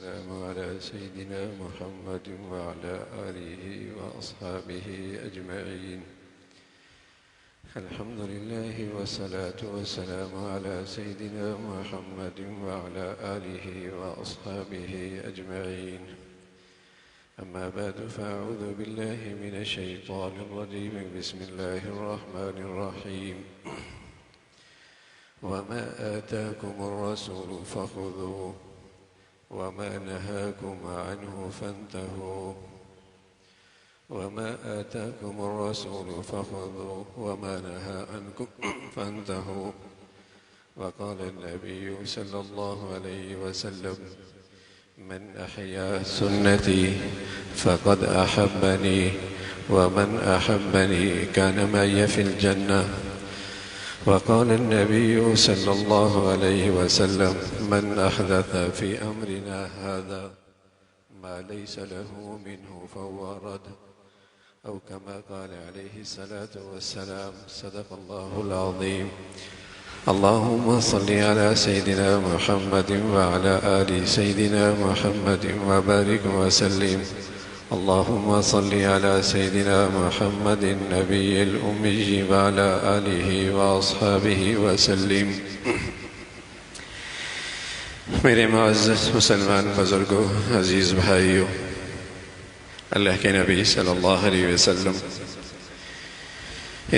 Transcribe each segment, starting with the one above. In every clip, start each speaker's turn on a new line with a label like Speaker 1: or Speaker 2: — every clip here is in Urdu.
Speaker 1: والسلام على سيدنا محمد وعلى آله وأصحابه أجمعين. الحمد لله والصلاة والسلام على سيدنا محمد وعلى آله وأصحابه أجمعين. أما بعد فأعوذ بالله من الشيطان الرجيم. بسم الله الرحمن الرحيم. وما آتاكم الرسول فخذوه وما نهاكم عنه فانتهوا. وما آتاكم الرسول فخذوه وما نهى عنكم فانتهوا. وقال النبي صلى الله عليه وسلم: من أحيا سنتي فقد أحبني ومن أحبني كان معي في الجنة. وقال النبي صلى الله عليه وسلم: من أحدث في أمرنا هذا ما ليس له منه فهو رد، أو كما قال عليه الصلاة والسلام. صدق الله العظيم. اللهم صل على سيدنا محمد وعلى آل سيدنا محمد وبارك وسلم. اللهم صل على سيدنا محمد النبي الأمي وعلى آله وأصحابه وسلم. میرے معزز مسلمان بزرگوں، عزیز بھائیوں، اللہ کے نبی صلی اللہ علیہ وسلم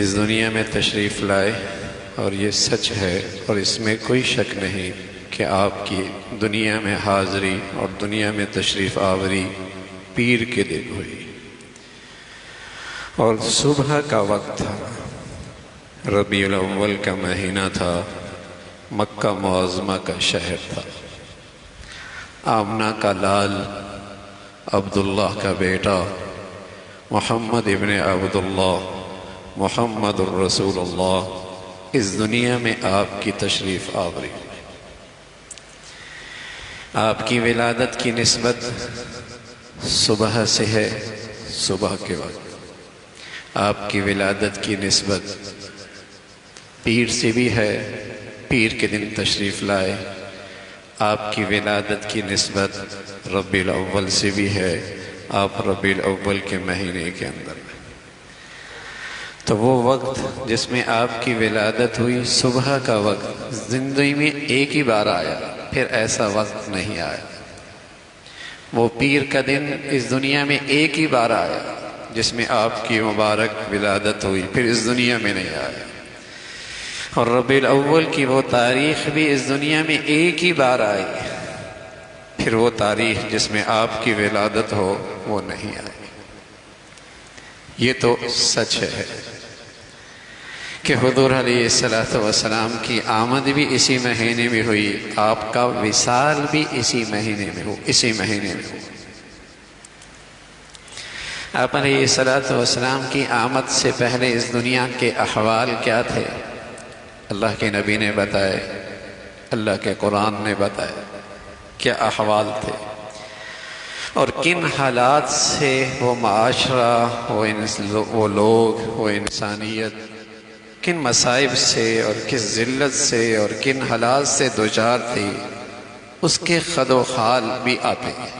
Speaker 1: اس دنیا میں تشریف لائے، اور یہ سچ ہے اور اس میں کوئی شک نہیں کہ آپ کی دنیا میں حاضری اور دنیا میں تشریف آوری پیر کے دن ہوئی، اور صبح کا وقت تھا، ربیع الاول کا مہینہ تھا، مکہ معظمہ کا شہر تھا، آمنہ کا لال، عبداللہ کا بیٹا محمد ابن عبداللہ محمد الرسول اللہ اس دنیا میں آپ کی تشریف آوری. آپ کی ولادت کی نسبت صبح سے ہے، صبح کے وقت. آپ کی ولادت کی نسبت پیر سے بھی ہے، پیر کے دن تشریف لائے. آپ کی ولادت کی نسبت ربیع الاول سے بھی ہے، آپ ربیع الاول کے مہینے کے اندر. تو وہ وقت جس میں آپ کی ولادت ہوئی، صبح کا وقت، زندگی میں ایک ہی بار آیا، پھر ایسا وقت نہیں آیا. وہ پیر کا دن اس دنیا میں ایک ہی بار آیا جس میں آپ کی مبارک ولادت ہوئی، پھر اس دنیا میں نہیں آیا. اور ربیع الاول کی وہ تاریخ بھی اس دنیا میں ایک ہی بار آئی، پھر وہ تاریخ جس میں آپ کی ولادت ہو وہ نہیں آئی. یہ تو سچ ہے کہ حضور علیہ السلام کی آمد بھی اسی مہینے میں ہوئی، آپ کا وصال بھی اسی مہینے میں ہو. آپ علیہ السلام کی آمد سے پہلے اس دنیا کے احوال کیا تھے؟ اللہ کے نبی نے بتائے، اللہ کے قرآن نے بتایا کیا احوال تھے، اور کن حالات سے وہ معاشرہ، وہ لوگ، وہ انسانیت کن مصائب سے اور کس ذلت سے اور کن حالات سے دوچار تھی، اس کے خد و خال بھی آتے ہیں.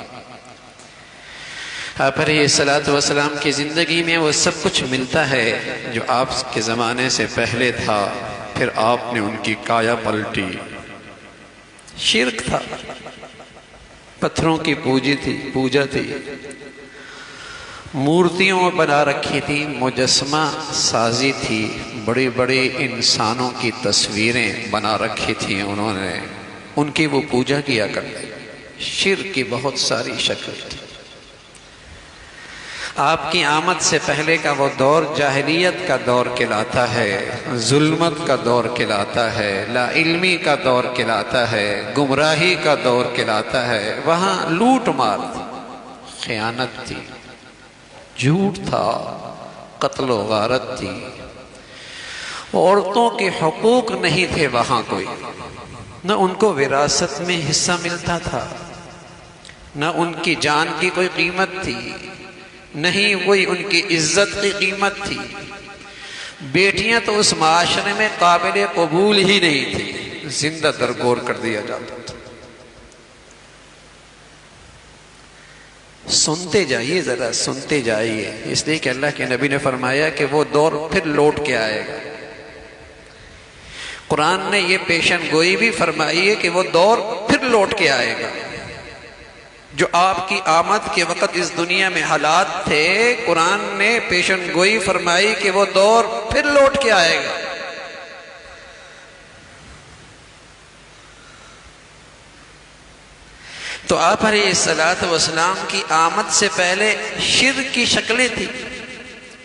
Speaker 1: آپ علیہ السلام کی زندگی میں وہ سب کچھ ملتا ہے جو آپ کے زمانے سے پہلے تھا، پھر آپ نے ان کی کایا پلٹی. شرک تھا، پتھروں کی پوجا تھی، مورتیوں بنا رکھی تھی، مجسمہ سازی تھی، بڑی بڑی انسانوں کی تصویریں بنا رکھی تھیں انہوں نے، ان کی وہ پوجا کیا کرتے. شرک کی بہت ساری شکل تھی. آپ کی آمد سے پہلے کا وہ دور جاہلیت کا دور کہلاتا ہے، ظلمت کا دور کہلاتا ہے، لا علمی کا دور کہلاتا ہے، گمراہی کا دور کہلاتا ہے. وہاں لوٹ مار تھی، خیانت تھی، جھوٹ تھا، قتل و غارت تھی. عورتوں کے حقوق نہیں تھے وہاں کوئی، نہ ان کو وراثت میں حصہ ملتا تھا، نہ ان کی جان کی کوئی قیمت تھی، نہیں کوئی ان کی عزت کی قیمت تھی. بیٹیاں تو اس معاشرے میں قابل قبول ہی نہیں تھی، زندہ درگور کر دیا جاتا تھا. سنتے جائیے، ذرا سنتے جائیے، اس لیے کہ اللہ کے نبی نے فرمایا کہ وہ دور پھر لوٹ کے آئے گا۔ قرآن نے یہ پیشن گوئی بھی فرمائی ہے کہ وہ دور پھر لوٹ کے آئے گا۔ جو آپ کی آمد کے وقت اس دنیا میں حالات تھے، قرآن نے پیشن گوئی فرمائی کہ وہ دور پھر لوٹ کے آئے گا۔ تو آپ علیہ الصلوۃ والسلام کی آمد سے پہلے شرک کی شکلیں تھیں،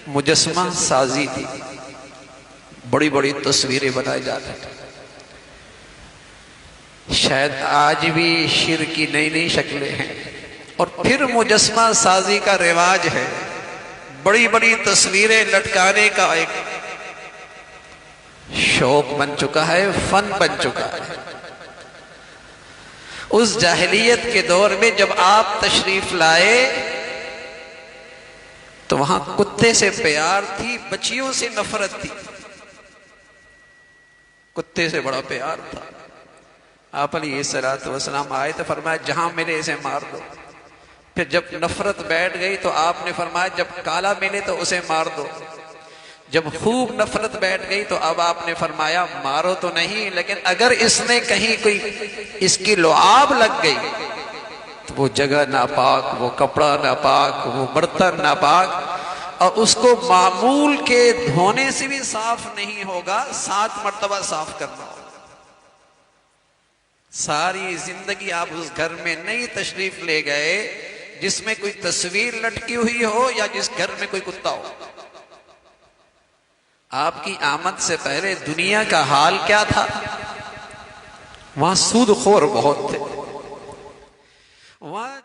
Speaker 1: مجسمہ سازی تھی، بڑی بڑی تصویریں بنائی جاتی تھیں۔ شاید آج بھی شرک کی نئی نئی شکلیں ہیں، اور پھر مجسمہ سازی کا رواج ہے، بڑی بڑی تصویریں لٹکانے کا ایک شوق بن چکا ہے، فن بن چکا ہے۔ اس جاہلیت کے دور میں جب آپ تشریف لائے تو وہاں کتے سے پیار تھی، بچیوں سے نفرت تھی۔ کتے سے بڑا پیار تھا۔ آپ علیہ الصلوۃ والسلام آئے تو فرمایا جہاں ملے اسے مار دو۔ پھر جب نفرت بیٹھ گئی تو آپ نے فرمایا جب کالا ملے تو اسے مار دو۔ جب خوب نفرت بیٹھ گئی تو اب آپ نے فرمایا مارو تو نہیں، لیکن اگر اس نے کہیں کوئی اس کی لعاب لگ گئی تو وہ جگہ ناپاک، وہ کپڑا ناپاک، وہ برتن ناپاک، اور اس کو معمول کے دھونے سے بھی صاف نہیں ہوگا، 7 مرتبہ صاف کرنا ہوگا۔ ساری زندگی آپ اس گھر میں نہیں تشریف لے گئے جس میں کوئی تصویر لٹکی ہوئی ہو یا جس گھر میں کوئی کتا ہو۔ آپ کی آمد سے پہلے دنیا کا حال کیا تھا؟ وہاں سود خور بہت تھے، وہاں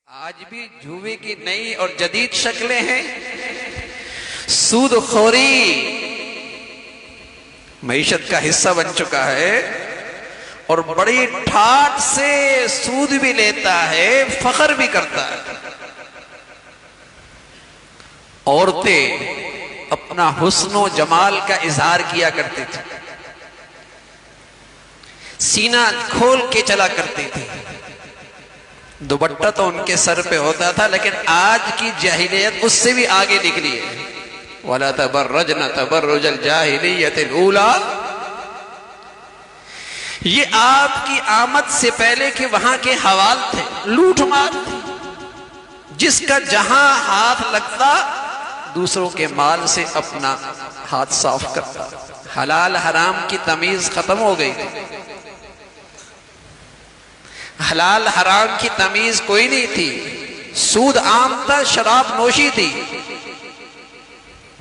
Speaker 1: آج بھی جوئے کی نئی اور جدید شکلیں ہیں۔ سود خوری معیشت کا حصہ بن چکا ہے، اور بڑی ٹھاٹ سے سود بھی لیتا ہے، فخر بھی کرتا ہے۔ عورتیں اپنا حسن و جمال کا اظہار کیا کرتی تھی، سینہ کھول کے چلا کرتی تھی، دوپٹہ تو ان کے سر پہ ہوتا تھا، لیکن آج کی جاہلیت اس سے بھی آگے نکلی ہے۔ وَلَا تَبَرَّجْنَ تَبَرُّجَ الْجَاهِلِيَّةِ الْأُولَىٰ۔ یہ آپ کی آمد سے پہلے کے وہاں کے حوال تھے، لوٹ مار تھی، جس کا جہاں ہاتھ لگتا دوسروں کے مال سے اپنا ہاتھ صاف کرتا۔ حلال حرام کی تمیز ختم ہو گئی تھی، حلال حرام کی تمیز کوئی نہیں تھی، سود عام تھا، شراب نوشی تھی،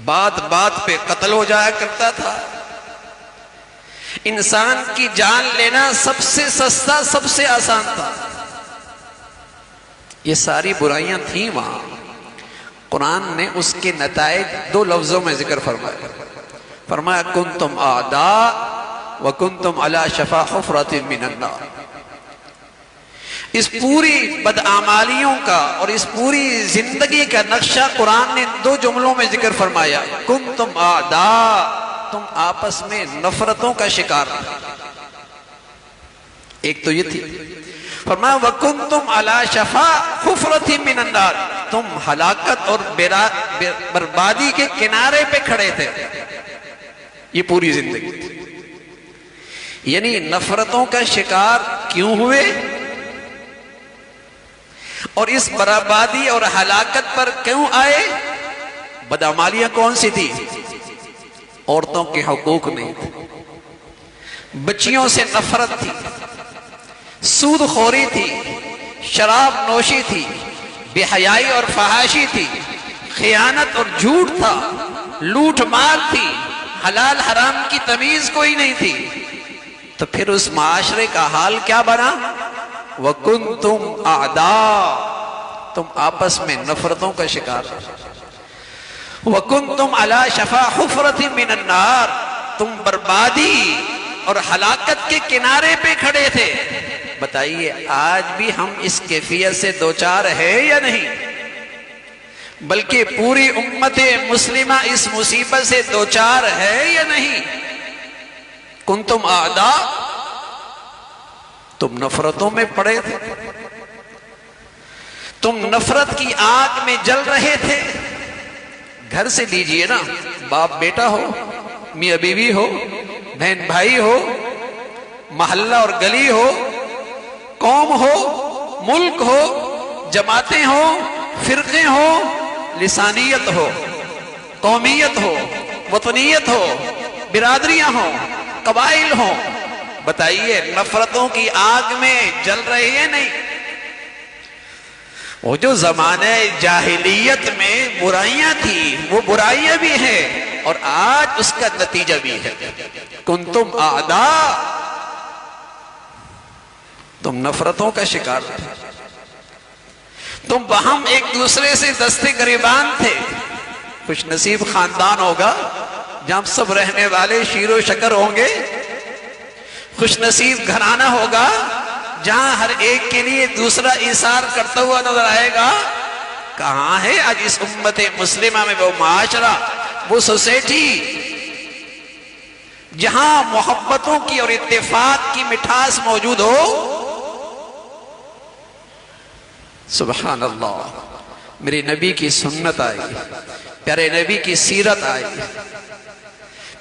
Speaker 1: بات بات پہ قتل ہو جایا کرتا تھا، انسان کی جان لینا سب سے سستا، سب سے آسان تھا۔ یہ ساری برائیاں تھیں وہاں۔ قرآن نے اس کے نتائج 2 لفظوں میں ذکر فرمایا، فرمایا کنتم اعداء وکنتم علی شفا حفرۃ من النار۔ اس پوری بدعمالیوں کا اور اس پوری زندگی کا نقشہ قرآن نے 2 جملوں میں ذکر فرمایا، کنتم اعداء، تم آپس میں نفرتوں کا شکار تھے۔ ایک تو یہ تھی، فرمایا وَكُنْتُمْ عَلَى شَفَا حُفْرَةٍ مِّنَ النَّارِ، تم ہلاکت اور بربادی کے کنارے پہ کھڑے تھے۔ یہ پوری زندگی تھی، یعنی نفرتوں کا شکار کیوں ہوئے، اور اس بربادی اور ہلاکت پر کیوں آئے؟ بدعمالیاں کون سی تھی؟ عورتوں کے حقوق نہیں تھے، بچیوں سے نفرت تھی، سود خوری تھی، شراب نوشی تھی، بے حیائی اور فحاشی تھی، خیانت اور جھوٹ تھا، لوٹ مار تھی، حلال حرام کی تمیز کوئی نہیں تھی۔ تو پھر اس معاشرے کا حال کیا بنا؟ وَكُنْتُمْ أَعْدَاءَ، تم آپس میں نفرتوں کا شکار تھے۔ وَكُنْتُمْ عَلَى شَفَا حُفْرَةٍ مِّنَ النَّارِ، تم بربادی اور ہلاکت کے کنارے پہ کھڑے تھے۔ بتائیے آج بھی ہم اس کیفیت سے دوچار ہے یا نہیں؟ بلکہ پوری امت مسلمہ اس مصیبت سے دوچار ہے یا نہیں؟ کنتم اعداء، تم نفرتوں میں پڑے تھے، تم نفرت کی آگ میں جل رہے تھے۔ گھر سے لیجئے نا، باپ بیٹا ہو، میاں بیوی ہو، بہن بھائی ہو، محلہ اور گلی ہو، قوم ہو، ملک ہو، جماعتیں ہو، فرقے ہو، لسانیت ہو، قومیت ہو، وطنیت ہو، برادریاں ہوں، قبائل ہوں، بتائیے نفرتوں کی آگ میں جل رہے ہیں نہیں؟ وہ جو زمانے جاہلیت میں برائیاں تھی وہ برائیاں بھی ہیں، اور آج اس کا نتیجہ بھی ہے۔ کنتم اعداء، تم نفرتوں کا شکار تھے، تم باہم ایک دوسرے سے دستے گریبان تھے۔ خوش نصیب خاندان ہوگا جہاں سب رہنے والے شیر و شکر ہوں گے، خوش نصیب گھرانہ ہوگا جہاں ہر ایک کے لیے دوسرا ایثار کرتا ہوا نظر آئے گا۔ کہاں ہے آج اس امت مسلمہ میں وہ معاشرہ، وہ سوسائٹی جہاں محبتوں کی اور اتفاق کی مٹھاس موجود ہو؟ سبحان اللہ، میرے نبی کی سنت آئی، پیارے نبی کی سیرت آئی،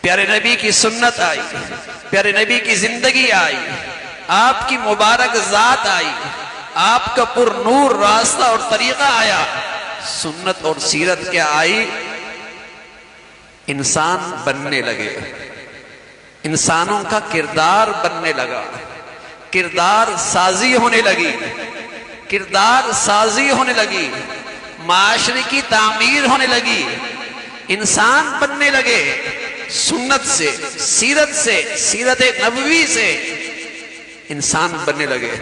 Speaker 1: پیارے نبی کی سنت آئی، پیارے نبی کی زندگی آئی، آپ کی مبارک ذات آئی، آپ کا پر نور راستہ اور طریقہ آیا۔ سنت اور سیرت کیا آئی؟ انسان بننے لگے، انسانوں کا کردار بننے لگا، کردار سازی ہونے لگی، کردار سازی ہونے لگی، معاشرے کی تعمیر ہونے لگی، انسان بننے لگے۔ سنت سے، سیرت سے، سیرت نبوی سے انسان بننے لگے،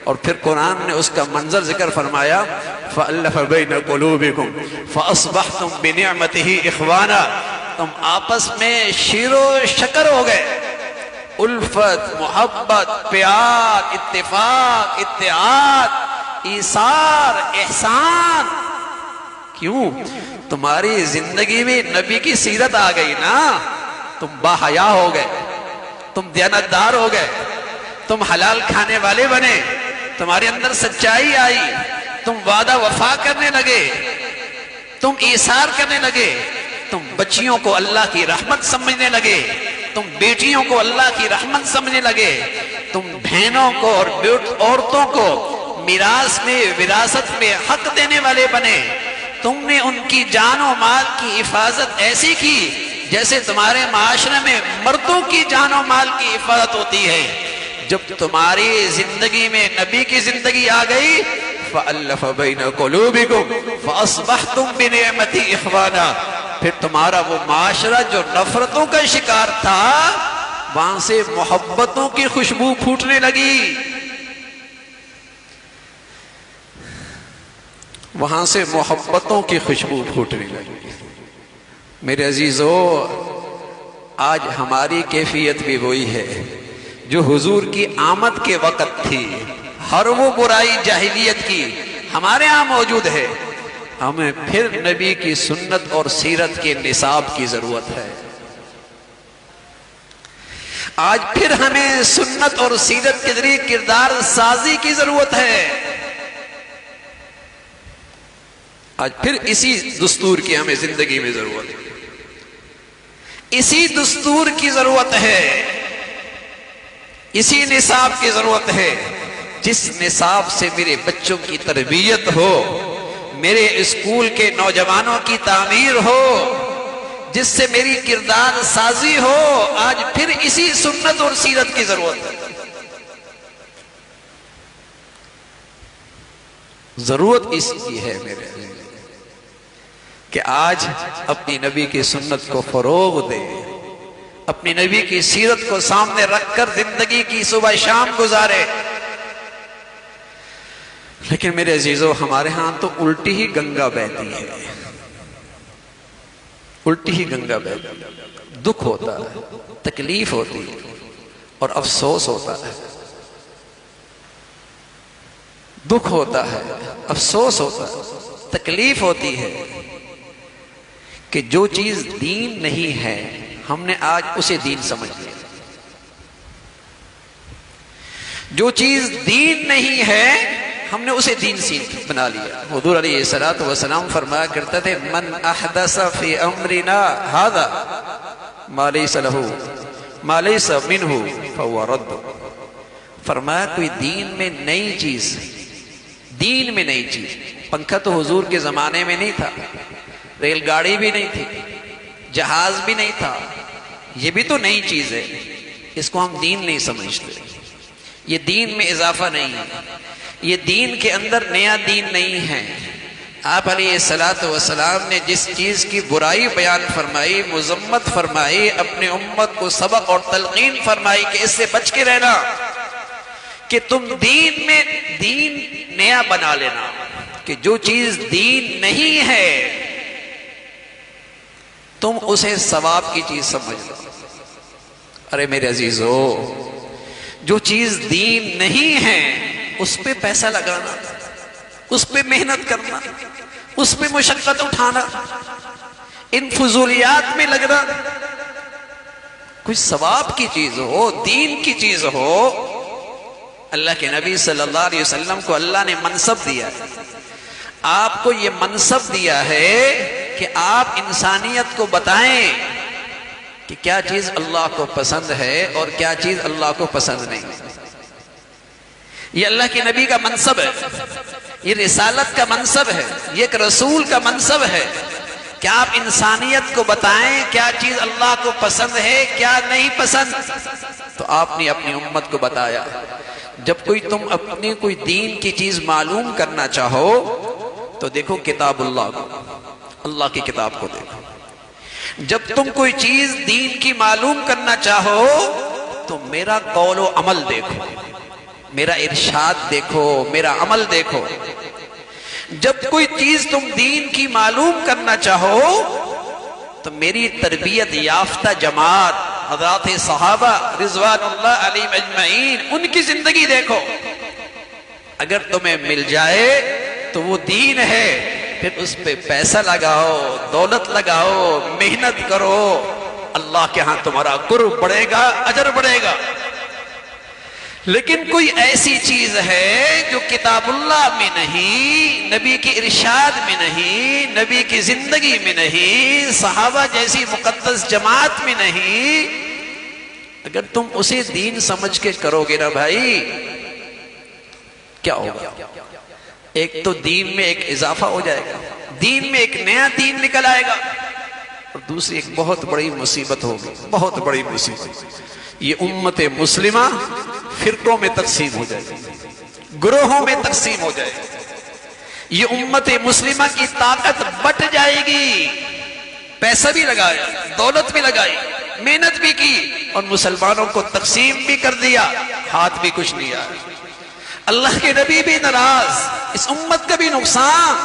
Speaker 1: اور پھر قرآن نے اس کا منظر ذکر فرمایا، فَأَلَّفَ بَيْنَ قُلُوبِكُمْ فَأَصْبَحْتُمْ بِنِعْمَتِهِ إِخْوَانًا، تم آپس میں شیر و شکر ہو گئے، الفت، محبت، پیار، اتفاق، اتحاد، ایثار، احسان۔ کیوں؟ تمہاری زندگی میں نبی کی سیرت آ گئی نا، تم باحیا ہو گئے، تم دیانتدار ہو گئے، تم حلال کھانے والے بنے، تمہارے اندر سچائی آئی، تم وعدہ وفا کرنے لگے، تم ایثار کرنے لگے، تم بچیوں کو اللہ کی رحمت سمجھنے لگے، تم بیٹیوں کو اللہ کی رحمت سمجھنے لگے، تم بہنوں کو اور عورتوں کو میراث میں، وراثت میں حق دینے والے بنے، تم نے ان کی جان و مال کی حفاظت ایسی کی جیسے تمہارے معاشرے میں مردوں کی جان و مال کی حفاظت ہوتی ہے۔ جب تمہاری زندگی میں نبی کی زندگی آ گئی، فَأَلَّفَ بَيْنَ قُلُوبِكُمْ فَأَصْبَحْتُمْ بِنِعْمَتِهِ إِخْوَانًا، پھر تمہارا وہ معاشرہ جو نفرتوں کا شکار تھا، وہاں سے محبتوں کی خوشبو پھوٹنے لگی، وہاں سے محبتوں کی خوشبو پھوٹنے لگی۔ میرے عزیزو، آج ہماری کیفیت بھی وہی ہے جو حضور کی آمد کے وقت تھی۔ ہر وہ برائی جاہلیت کی ہمارے ہاں موجود ہے، ہمیں پھر نبی کی سنت اور سیرت کے نصاب کی ضرورت ہے۔ آج پھر ہمیں سنت اور سیرت کے ذریعے کردار سازی کی ضرورت ہے۔ آج پھر اسی دستور کی ہمیں زندگی میں ضرورت ہے، اسی دستور کی ضرورت ہے، اسی نصاب کی ضرورت ہے جس نصاب سے میرے بچوں کی تربیت ہو، میرے اسکول کے نوجوانوں کی تعمیر ہو، جس سے میری کردار سازی ہو۔ آج پھر اسی سنت اور سیرت کی ضرورت ہے۔ ضرورت اس کی ہے میرے کہ آج اپنی نبی کی سنت کو فروغ دے، اپنی نبی کی سیرت کو سامنے رکھ کر زندگی کی صبح شام گزارے۔ لیکن میرے عزیزو، ہمارے ہاں تو الٹی ہی گنگا بہتی ہے، الٹی ہی گنگا بہتی ہے۔ دکھ ہوتا ہے، تکلیف ہوتی ہے اور افسوس ہوتا ہے، دکھ ہوتا ہے، افسوس ہوتا ہے، تکلیف ہوتی ہے کہ جو چیز دین نہیں ہے ہم نے آج اسے دین سمجھ لیا۔ جو چیز دین نہیں ہے ہم نے اسے دین بنا لیا. حضور علیہ الصلوۃ والسلام فرمایا کرتے تھے من احدث فی امرنا ھذا ما لیس لہ ما لیس منہ فہو رد. فرمایا کوئی دین میں نئی چیز، دین میں نئی چیز. پنکھا تو حضور کے زمانے میں نہیں تھا، ریل گاڑی بھی نہیں تھی، جہاز بھی نہیں تھا، یہ بھی تو نئی چیز ہے. اس کو ہم دین نہیں سمجھتے. یہ دین میں اضافہ نہیں ہے، یہ دین کے اندر نیا دین نہیں ہے. آپ علیہ الصلوۃ والسلام نے جس چیز کی برائی بیان فرمائی، مذمت فرمائی، اپنے امت کو سبق اور تلقین فرمائی کہ اس سے بچ کے رہنا، کہ تم دین میں دین نیا بنا لینا، کہ جو چیز دین نہیں ہے تم اسے ثواب کی چیز سمجھ لو. ارے میرے عزیزو، جو چیز دین نہیں ہے اس پہ پیسہ لگانا، اس پہ محنت کرنا، اس پہ مشقت اٹھانا، ان فضولیات میں لگنا، کوئی ثواب کی چیز ہو، دین کی چیز ہو. اللہ کے نبی صلی اللہ علیہ وسلم کو اللہ نے منصب دیا ہے، آپ کو یہ منصب دیا ہے کہ آپ انسانیت کو بتائیں کہ کیا چیز اللہ کو پسند ہے اور کیا چیز اللہ کو پسند نہیں. یہ اللہ کے نبی کا منصب ہے، یہ رسالت کا منصب ہے، یہ ایک رسول کا منصب ہے کہ آپ انسانیت کو بتائیں کیا چیز اللہ کو پسند ہے کیا نہیں پسند. تو آپ نے اپنی امت کو بتایا. جب تم اپنی کوئی دین کی چیز معلوم کرنا چاہو تو دیکھو کتاب اللہ کو، اللہ کی کتاب کو دیکھو. جب تم کوئی چیز دین کی معلوم کرنا چاہو تو میرا قول و عمل دیکھو، میرا ارشاد دیکھو، میرا عمل دیکھو. جب کوئی چیز تم دین کی معلوم کرنا چاہو تو میری تربیت یافتہ جماعت حضرات صحابہ رضوان اللہ علیہم اجمعین ان کی زندگی دیکھو. اگر تمہیں مل جائے تو وہ دین ہے، پھر اس پہ پیسہ لگاؤ، دولت لگاؤ، محنت کرو، اللہ کے ہاں تمہارا قرب بڑھے گا، اجر بڑھے گا. لیکن کوئی ایسی چیز ہے جو کتاب اللہ میں نہیں، نبی کی ارشاد میں نہیں، نبی کی زندگی میں نہیں، صحابہ جیسی مقدس جماعت میں نہیں، اگر تم اسے دین سمجھ کے کرو گے نا بھائی، کیا ہوگا؟ ایک تو دین میں ایک اضافہ ہو جائے گا، دین میں ایک نیا دین نکل آئے گا، اور دوسری ایک بہت بڑی مصیبت ہوگی، بہت بڑی مصیبت. یہ امت مسلمہ فرقوں میں تقسیم ہو جائے گی، گروہوں میں تقسیم ہو جائے گی. یہ امت مسلمہ کی طاقت بٹ جائے گی. پیسہ بھی لگایا، دولت بھی لگائی، محنت بھی کی، اور مسلمانوں کو تقسیم بھی کر دیا، ہاتھ بھی کچھ نہیں آیا. اللہ کے نبی بھی ناراض، اس امت کا بھی نقصان.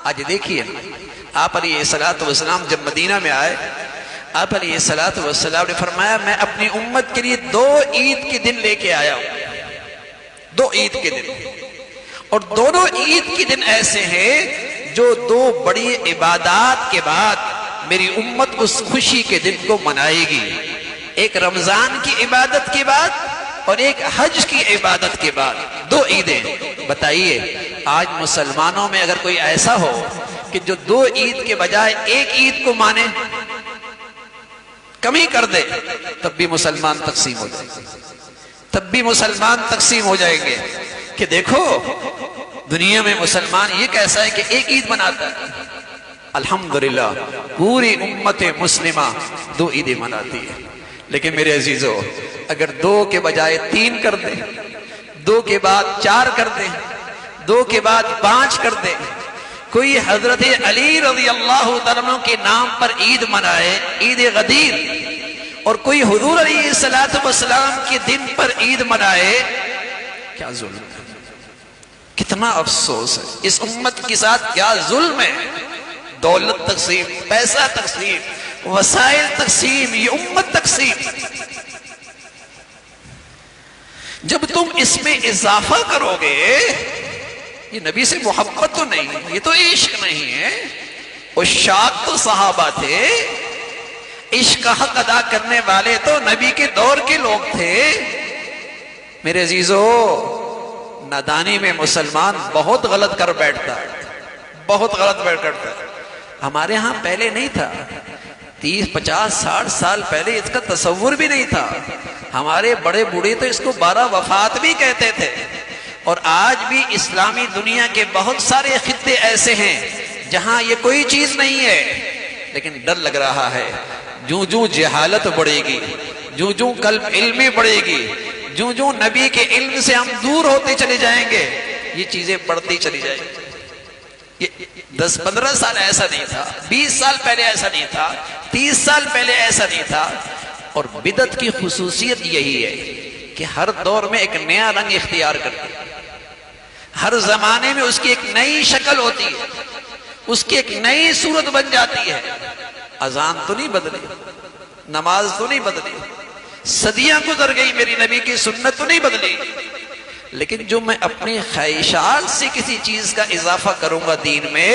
Speaker 1: آج دیکھیے آپ علیہ الصلوۃ والسلام جب مدینہ میں آئے، آپ علیہ الصلوۃ والسلام نے فرمایا میں اپنی امت کے لیے 2 عید کے دن لے کے آیا ہوں، 2 عید کے دن، اور دونوں عید کے دن ایسے ہیں جو 2 بڑی عبادات کے بعد میری امت اس خوشی کے دن کو منائے گی. ایک رمضان کی عبادت کے بعد اور ایک حج کی عبادت کے بعد، 2 عیدیں. بتائیے آج مسلمانوں میں اگر کوئی ایسا ہو کہ جو 2 عید کے بجائے ایک عید کو مانے، کمی کر دے، تب بھی مسلمان تقسیم ہو جائیں گے، تب بھی مسلمان تقسیم ہو جائیں گے. کہ دیکھو دنیا میں مسلمان یہ کیسا ہے کہ ایک عید مناتا ہے. الحمدللہ پوری امت مسلمہ 2 عیدیں مناتی ہے. لیکن میرے عزیزو اگر 2 کے بجائے 3 کر دیں، 2 کے بعد 4 کر دیں، 2 کے بعد 5 کر دیں، کوئی حضرت علی رضی اللہ تعالیٰ عنہ کے نام پر عید منائے، عید غدیر، اور کوئی حضور علیہ الصلوۃ والسلام کے دن پر عید منائے، کیا ظلم ہے، کتنا افسوس ہے. اس امت کے ساتھ کیا ظلم ہے. دولت تقسیم، پیسہ تقسیم، وسائل تقسیم، یہ امت تقسیم. جب تم اس میں اضافہ کرو گے، یہ نبی سے محبت تو نہیں، یہ تو عشق نہیں ہے. عشاق تو صحابہ تھے، عشق کا حق ادا کرنے والے تو نبی کے دور کے لوگ تھے.
Speaker 2: میرے عزیزو، نادانی میں مسلمان بہت غلط کر بیٹھتا ہے، بہت غلط کرتا ہے۔ ہمارے ہاں پہلے نہیں تھا، 30 50 60 سال پہلے اس کا تصور بھی نہیں تھا۔ ہمارے بڑے بوڑھے تو اس کو 12 وفات بھی کہتے تھے۔ اور آج بھی اسلامی دنیا کے بہت سارے خطے ایسے ہیں جہاں یہ کوئی چیز نہیں ہے، لیکن ڈر لگ رہا ہے۔ جوں جوں جہالت بڑھے گی، جوں جوں قلب علمی بڑھے گی، جوں جوں نبی کے علم سے ہم دور ہوتے چلے جائیں گے، یہ چیزیں بڑھتی چلی جائیں گی۔ یہ 10-15 سال ایسا نہیں تھا، 20 سال پہلے ایسا نہیں تھا، 30 سال پہلے ایسا نہیں تھا۔ اور بدعت کی خصوصیت یہی ہے کہ ہر دور میں ایک نیا رنگ اختیار کرتی ہے، ہر زمانے میں اس کی ایک نئی شکل ہوتی ہے، اس کی ایک نئی صورت بن جاتی ہے۔ اذان تو نہیں بدلی، نماز تو نہیں بدلی، صدیاں گزر گئی، میری نبی کی سنت تو نہیں بدلی، لیکن جو میں اپنی خواہشات سے کسی چیز کا اضافہ کروں گا دین میں،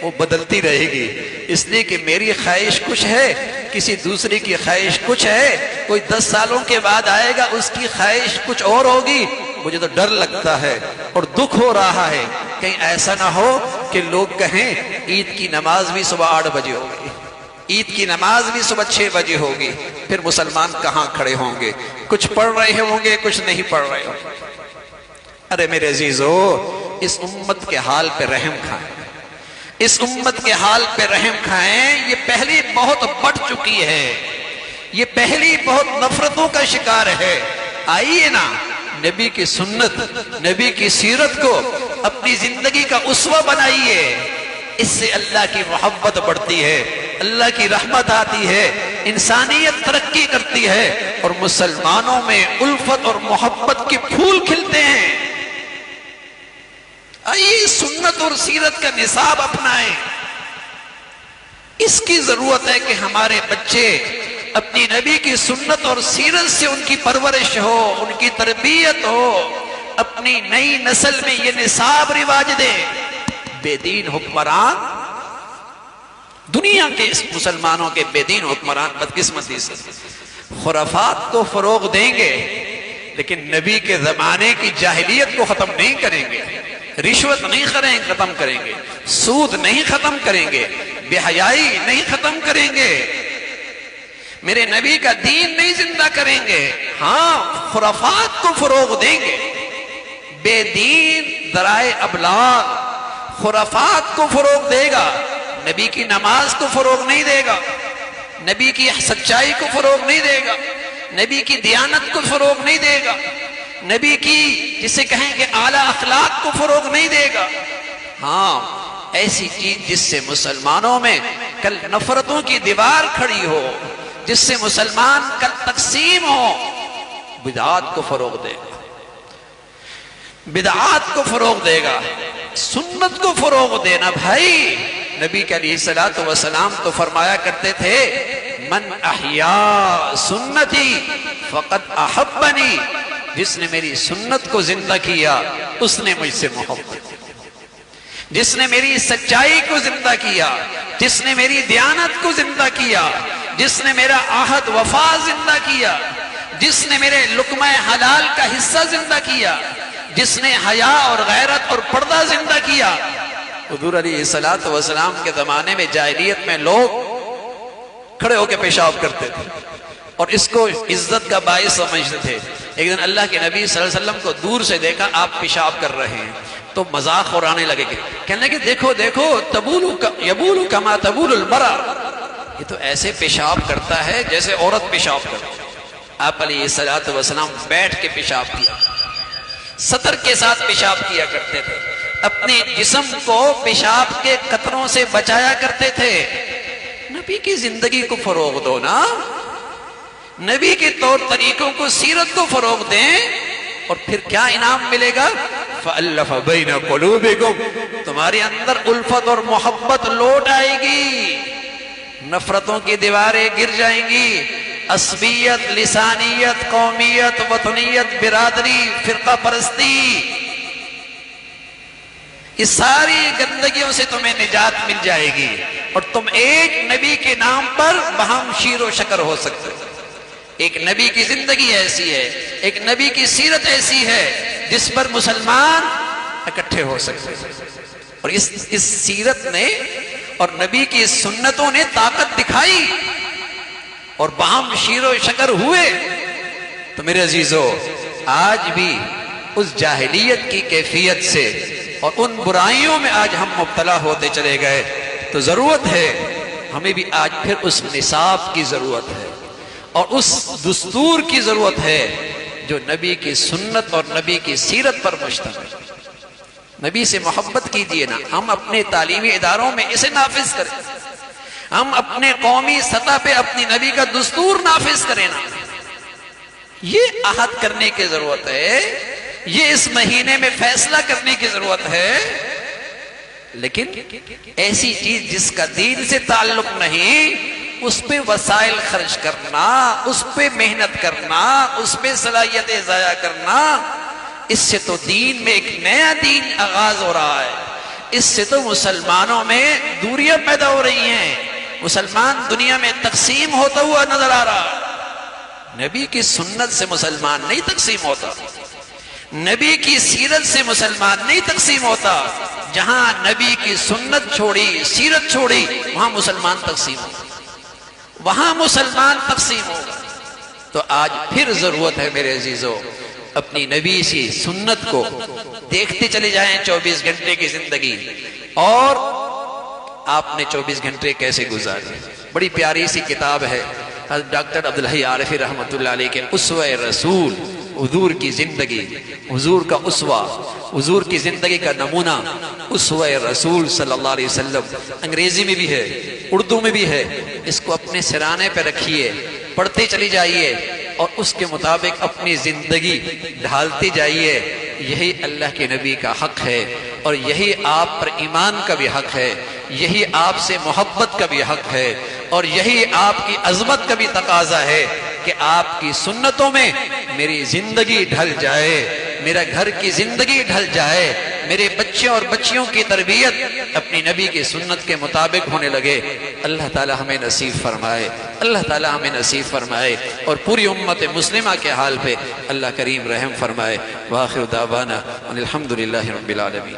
Speaker 2: وہ بدلتی رہے گی۔ اس لیے کہ میری خواہش کچھ ہے، کسی دوسرے کی خواہش کچھ ہے، کوئی 10 سالوں کے بعد آئے گا، اس کی خواہش کچھ اور ہوگی۔ مجھے تو ڈر لگتا ہے اور دکھ ہو رہا ہے، کہیں ایسا نہ ہو کہ لوگ کہیں عید کی نماز بھی صبح 8 بجے ہوگی، عید کی نماز بھی صبح 6 بجے ہوگی، پھر مسلمان کہاں کھڑے ہوں گے؟ کچھ پڑھ رہے ہوں گے، کچھ نہیں پڑھ رہے ہوں گے۔ ارے میرے عزیزو، اس امت کے حال پہ رحم کھائیں، اس امت کے حال پہ رحم کھائیں۔ یہ پہلی بہت بڑھ چکی ہے، یہ پہلی بہت نفرتوں کا شکار ہے۔ آئیے نا، نبی کی سنت، نبی کی سیرت کو اپنی زندگی کا اسوہ بنائیے۔ اس سے اللہ کی محبت بڑھتی ہے، اللہ کی رحمت آتی ہے، انسانیت ترقی کرتی ہے، اور مسلمانوں میں الفت اور محبت کے پھول کھلتے ہیں۔ آئیے سنت اور سیرت کا نصاب اپنائیں۔ اس کی ضرورت ہے کہ ہمارے بچے اپنی نبی کی سنت اور سیرت سے ان کی پرورش ہو، ان کی تربیت ہو، اپنی نئی نسل میں یہ نصاب رواج دیں۔ بے دین حکمران، دنیا کے اس مسلمانوں کے بے دین حکمران بدقسمتی سے خرافات کو فروغ دیں گے، لیکن نبی کے زمانے کی جاہلیت کو ختم نہیں کریں گے، رشوت نہیں ختم کریں گے، سود نہیں ختم کریں گے، بے حیائی نہیں ختم کریں گے، میرے نبی کا دین نہیں زندہ کریں گے۔ ہاں، خرافات کو فروغ دیں گے۔ بے دین ذرائع ابلاغ خرافات کو فروغ دے گا، نبی کی نماز کو فروغ نہیں دے گا، نبی کی سچائی کو فروغ نہیں دے گا، نبی کی دیانت کو فروغ نہیں دے گا، نبی کی جسے کہیں کہ اعلیٰ اخلاق کو فروغ نہیں دے گا۔ ہاں، ایسی چیز جس سے مسلمانوں میں کل نفرتوں کی دیوار کھڑی ہو، جس سے مسلمان کل تقسیم ہو، بدعات کو فروغ دے گا، بدعات کو فروغ دے گا، سنت کو فروغ دینا۔ بھائی، نبی کے علیہ الصلوۃ والسلام تو فرمایا کرتے تھے، من احیا سنتی فقد احبنی، جس نے میری سنت کو زندہ کیا اس نے مجھ سے محبت کی، جس نے میری سچائی کو زندہ کیا، جس نے میری دیانت کو زندہ کیا، جس نے میرا عہد وفا زندہ کیا، جس نے میرے لقمہ حلال کا حصہ زندہ کیا، جس نے حیا اور غیرت اور پردہ زندہ کیا۔ حضور علیہ الصلوۃ والسلام کے زمانے میں جاہلیت میں لوگ کھڑے ہو کے پیشاب کرتے تھے اور اس کو عزت کا باعث سمجھتے تھے۔ ایک دن اللہ کے نبی صلی اللہ علیہ وسلم کو دور سے دیکھا، آپ پیشاب کر رہے ہیں، تو مذاق اڑانے لگے گے، کہنے لگے دیکھو دیکھو یبول کما تبول المرأ، یہ تو ایسے پیشاب کرتا ہے جیسے عورت پیشاب کرتی ہے۔ آپ علیہ الصلوۃ والسلام بیٹھ کے پیشاب کیا، سطر کے ساتھ پیشاب کیا کرتے تھے، اپنے جسم کو پیشاب کے قطروں سے بچایا کرتے تھے۔ نبی کی زندگی کو فروغ دو نا، نبی کے طور طریقوں کو، سیرت کو فروغ دیں، اور پھر کیا انعام ملے گا؟ فَأَلَّفَ بَيْنَ قُلُوبِكُمْ، تمہارے اندر الفت اور محبت لوٹ آئے گی، نفرتوں کی دیواریں گر جائیں گی، عصبیت، لسانیت، قومیت، وطنیت، برادری، فرقہ پرستی، اس ساری گندگیوں سے تمہیں نجات مل جائے گی، اور تم ایک نبی کے نام پر باہم شیر و شکر ہو سکتے ہو۔ ایک نبی کی زندگی ایسی ہے، ایک نبی کی سیرت ایسی ہے جس پر مسلمان اکٹھے ہو سکتے ہیں، اور اس سیرت نے اور نبی کی سنتوں نے طاقت دکھائی اور باہم شیر و شکر ہوئے۔ تو میرے عزیزو، آج بھی اس جاہلیت کی کیفیت سے اور ان برائیوں میں آج ہم مبتلا ہوتے چلے گئے، تو ضرورت ہے ہمیں بھی آج پھر اس نصاب کی ضرورت ہے اور اس دستور کی ضرورت ہے جو نبی کی سنت اور نبی کی سیرت پر مشتمل ہے۔ نبی سے محبت کیجیے نا، ہم اپنے تعلیمی اداروں میں اسے نافذ کریں، ہم اپنے قومی سطح پہ اپنی نبی کا دستور نافذ کریں نا، یہ عہد کرنے کی ضرورت ہے، یہ اس مہینے میں فیصلہ کرنے کی ضرورت ہے۔ لیکن ایسی چیز جس کا دین سے تعلق نہیں، اس پہ وسائل خرچ کرنا، اس پہ محنت کرنا، اس پہ صلاحیتیں ضائع کرنا، اس سے تو دین میں ایک نیا دین آغاز ہو رہا ہے، اس سے تو مسلمانوں میں دوریاں پیدا ہو رہی ہیں، مسلمان دنیا میں تقسیم ہوتا ہوا نظر آ رہا ہے۔ نبی کی سنت سے مسلمان نہیں تقسیم ہوتا، نبی کی سیرت سے مسلمان نہیں تقسیم ہوتا۔ جہاں نبی کی سنت چھوڑی، سیرت چھوڑی، وہاں مسلمان تقسیم ہوگا، وہاں مسلمان تقسیم ہوگا۔ تو آج پھر ضرورت ہے میرے عزیزو، اپنی نبی سی سنت کو دیکھتے چلے جائیں 24 گھنٹے کی زندگی، اور آپ نے 24 گھنٹے کیسے گزارے۔ بڑی پیاری سی کتاب ہے ڈاکٹر عبدالحی عارفی رحمۃ اللہ علیہ کے اسوہ رسول، حضور کی زندگی، حضور کا اسوہ، حضور کی زندگی کا نمونہ، اسوہ رسول صلی اللہ علیہ وسلم۔ انگریزی میں بھی ہے، اردو میں بھی ہے، اس کو اپنے سرانے پہ رکھیے، پڑھتے چلی جائیے اور اس کے مطابق اپنی زندگی ڈھالتے جائیے۔ یہی اللہ کے نبی کا حق ہے، اور یہی آپ پر ایمان کا بھی حق ہے، یہی آپ سے محبت کا بھی حق ہے، اور یہی آپ کی عظمت کا بھی تقاضا ہے کہ آپ کی سنتوں میں میری زندگی ڈھل جائے، میرا گھر کی زندگی ڈھل جائے، میرے بچے اور بچیوں کی تربیت اپنی نبی کی سنت کے مطابق ہونے لگے۔ اللہ تعالی ہمیں نصیب فرمائے، اللہ تعالی ہمیں نصیب فرمائے، اور پوری امت مسلمہ کے حال پہ اللہ کریم رحم فرمائے۔ وآخر دعوانا ان الحمد للہ رب العالمین۔